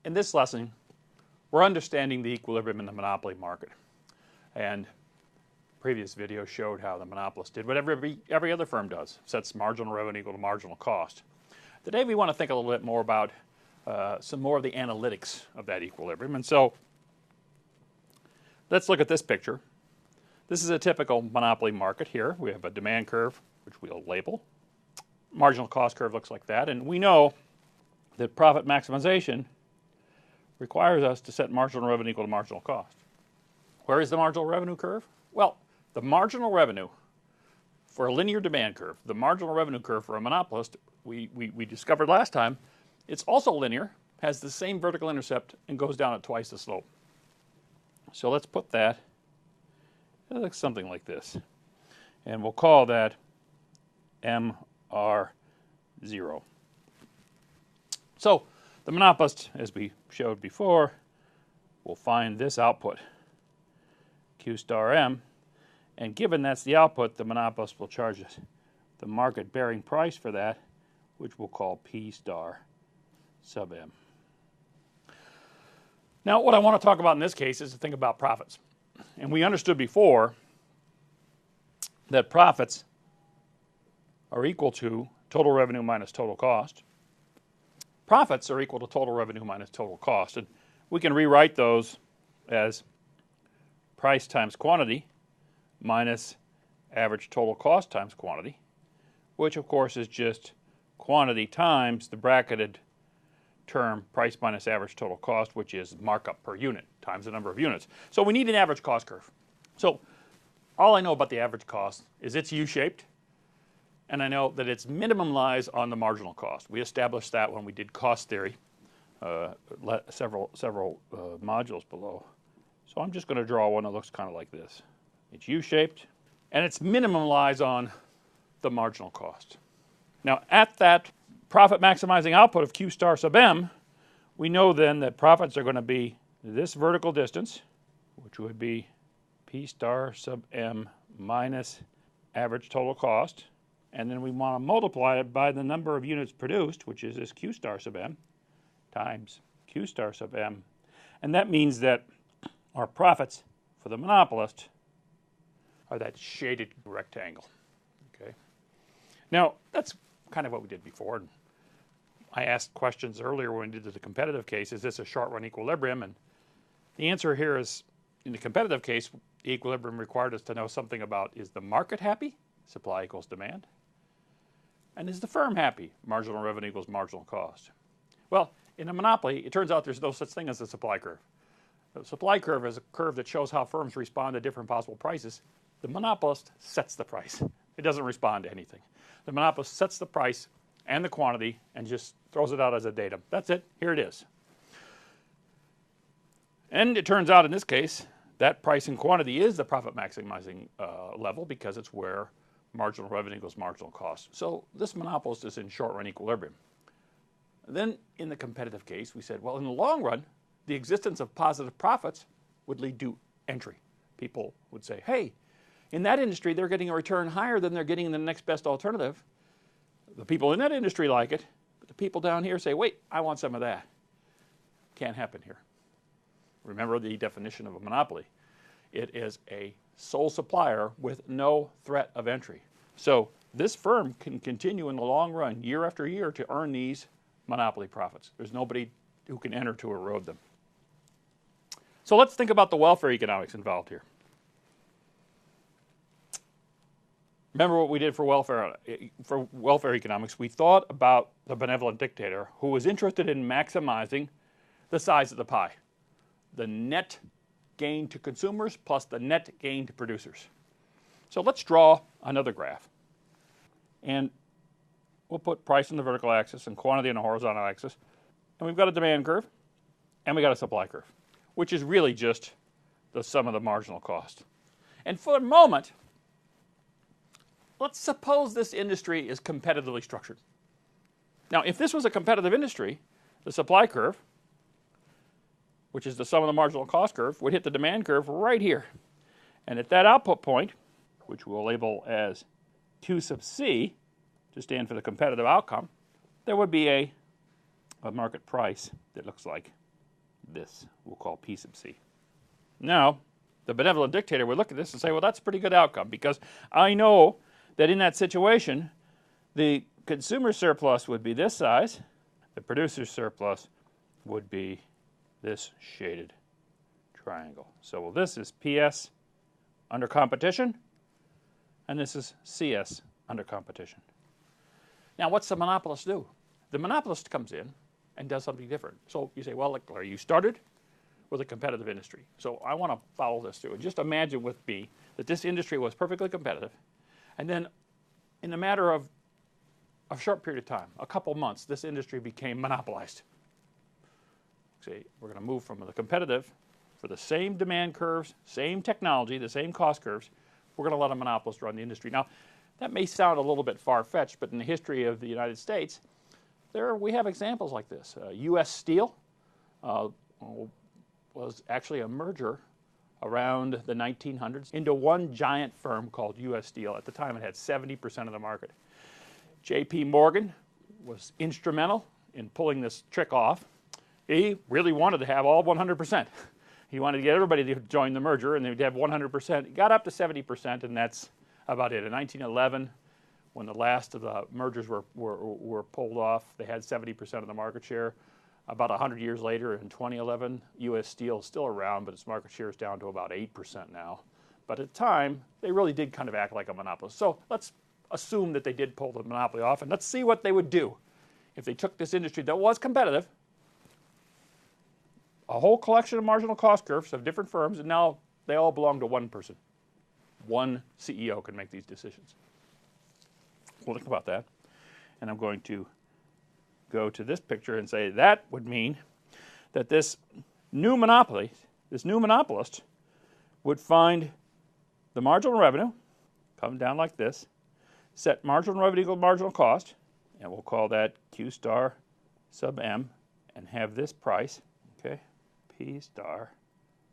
In this lesson, we're understanding the equilibrium in the monopoly market. And previous video showed how the monopolist did what every other firm does, sets marginal revenue equal to marginal cost. Today we want to think a little bit more about some more of the analytics of that equilibrium. And so let's look at this picture. This is a typical monopoly market here. We have a demand curve, which we'll label. Marginal cost curve looks like that. And we know that profit maximization requires us to set marginal revenue equal to marginal cost. Where is the marginal revenue curve? Well, the marginal revenue for a linear demand curve, the marginal revenue curve for a monopolist, we discovered last time, it's also linear, has the same vertical intercept, and goes down at twice the slope. So let's put that, it looks something like this. And we'll call that MR0. So the monopolist, as we showed before, will find this output, Q star M, and given that's the output, the monopolist will charge us the market bearing price for that, which we'll call P star sub M. Now, what I want to talk about in this case is to think about profits. And we understood before that profits are equal to total revenue minus total cost. Profits are equal to total revenue minus total cost. And we can rewrite those as price times quantity minus average total cost times quantity, which of course is just quantity times the bracketed term price minus average total cost, which is markup per unit times the number of units. So we need an average cost curve. So all I know about the average cost is it's U-shaped, and I know that its minimum lies on the marginal cost. We established that when we did cost theory several modules below. So I'm just going to draw one that looks kind of like this. It's U-shaped, and its minimum lies on the marginal cost. Now, at that profit maximizing output of Q star sub M, we know then that profits are going to be this vertical distance, which would be P star sub M minus average total cost, and then we want to multiply it by the number of units produced, which is this Q star sub M, times Q star sub M. And that means that our profits for the monopolist are that shaded rectangle. Okay. Now, that's kind of what we did before. And I asked questions earlier when we did the competitive case, is this a short-run equilibrium? And the answer here is, in the competitive case, the equilibrium required us to know something about, is the market happy? Supply equals demand. And is the firm happy? Marginal revenue equals marginal cost. Well, in a monopoly, it turns out there's no such thing as a supply curve. The supply curve is a curve that shows how firms respond to different possible prices. The monopolist sets the price. It doesn't respond to anything. The monopolist sets the price and the quantity and just throws it out as a datum. That's it. Here it is. And it turns out in this case, that price and quantity is the profit maximizing level because it's where marginal revenue equals marginal cost. So this monopolist is in short-run equilibrium. Then in the competitive case, we said, well, in the long run, the existence of positive profits would lead to entry. People would say, hey, in that industry, they're getting a return higher than they're getting in the next best alternative. The people in that industry like it, but the people down here say, wait, I want some of that. Can't happen here. Remember the definition of a monopoly. It is a sole supplier with no threat of entry. So this firm can continue in the long run, year after year, to earn these monopoly profits. There's nobody who can enter to erode them. So let's think about the welfare economics involved here. Remember what we did for welfare economics. We thought about the benevolent dictator who was interested in maximizing the size of the pie. The net gain to consumers plus the net gain to producers. So let's draw another graph. And we'll put price on the vertical axis and quantity on the horizontal axis. And we've got a demand curve and we got a supply curve, which is really just the sum of the marginal cost. And for a moment, let's suppose this industry is competitively structured. Now, if this was a competitive industry, the supply curve, which is the sum of the marginal cost curve, would hit the demand curve right here. And at that output point, which we'll label as Q sub C, to stand for the competitive outcome, there would be a market price that looks like this we'll call P sub C. Now, the benevolent dictator would look at this and say, well, that's a pretty good outcome, because I know that in that situation, the consumer surplus would be this size, the producer's surplus would be this shaded triangle. So well, this is PS under competition, and this is CS under competition. Now, what's the monopolist do? The monopolist comes in and does something different. So you say, well, Larry, you started with a competitive industry. So I want to follow this through. And just imagine with me that this industry was perfectly competitive, and then in a matter of a short period of time, a couple months, this industry became monopolized. See, we're going to move from the competitive for the same demand curves, same technology, the same cost curves. We're going to let a monopolist run the industry. Now, that may sound a little bit far-fetched, but in the history of the United States, we have examples like this. U.S. Steel was actually a merger around the 1900s into one giant firm called U.S. Steel. At the time, it had 70% of the market. J.P. Morgan was instrumental in pulling this trick off. He really wanted to have all 100%. He wanted to get everybody to join the merger, and they'd have 100%. It got up to 70%, and that's about it. In 1911, when the last of the mergers were pulled off, they had 70% of the market share. About 100 years later, in 2011, U.S. Steel is still around, but its market share is down to about 8% now. But at the time, they really did kind of act like a monopolist. So let's assume that they did pull the monopoly off, and let's see what they would do if they took this industry that was competitive, a whole collection of marginal cost curves of different firms, and now they all belong to one person. One CEO can make these decisions. We'll think about that, and I'm going to go to this picture and say that would mean that this new monopoly, this new monopolist, would find the marginal revenue, come down like this, set marginal revenue equal to marginal cost, and we'll call that Q star sub M, and have this price, okay, P star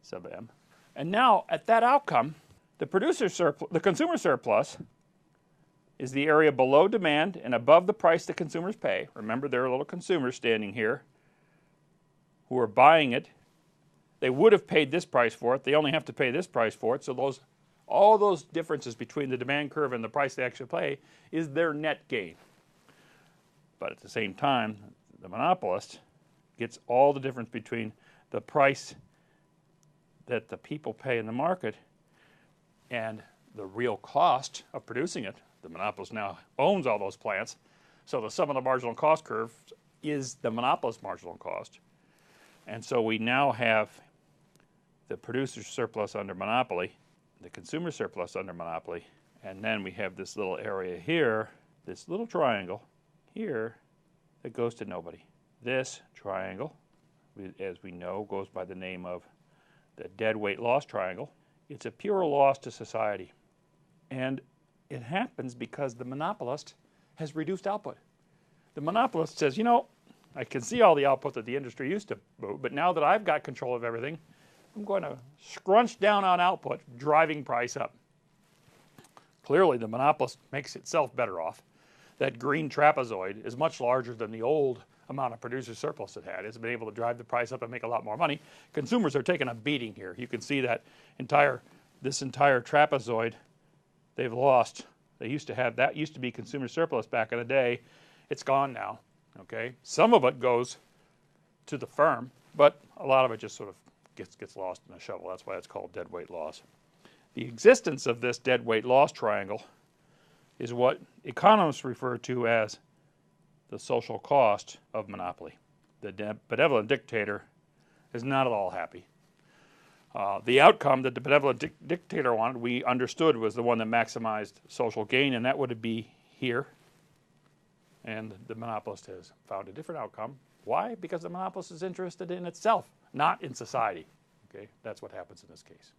sub M. And now at that outcome, the consumer surplus is the area below demand and above the price the consumers pay. Remember, there are little consumers standing here who are buying it. They would have paid this price for it. They only have to pay this price for it. So all those differences between the demand curve and the price they actually pay is their net gain. But at the same time, the monopolist gets all the difference between the price that the people pay in the market and the real cost of producing it. The monopolist now owns all those plants, so the sum of the marginal cost curve is the monopolist's marginal cost. And so we now have the producer's surplus under monopoly, the consumer surplus under monopoly, and then we have this little area here, this little triangle here that goes to nobody. This triangle, as we know, goes by the name of the dead weight loss triangle. It's a pure loss to society. And it happens because the monopolist has reduced output. The monopolist says, you know, I can see all the output that the industry used to move, but now that I've got control of everything, I'm going to scrunch down on output, driving price up. Clearly, the monopolist makes itself better off. That green trapezoid is much larger than the old amount of producer surplus it had. It's been able to drive the price up and make a lot more money. Consumers are taking a beating here. You can see that this entire trapezoid they've lost. They used to have that used to be consumer surplus back in the day. It's gone now. Okay, some of it goes to the firm, but a lot of it just sort of gets lost in a shovel. That's why it's called dead weight loss. The existence of this dead weight loss triangle is what economists refer to as the social cost of monopoly. The benevolent dictator is not at all happy. The outcome that the benevolent dictator wanted, we understood, was the one that maximized social gain, and that would be here. And the monopolist has found a different outcome. Why? Because the monopolist is interested in itself, not in society. Okay, that's what happens in this case.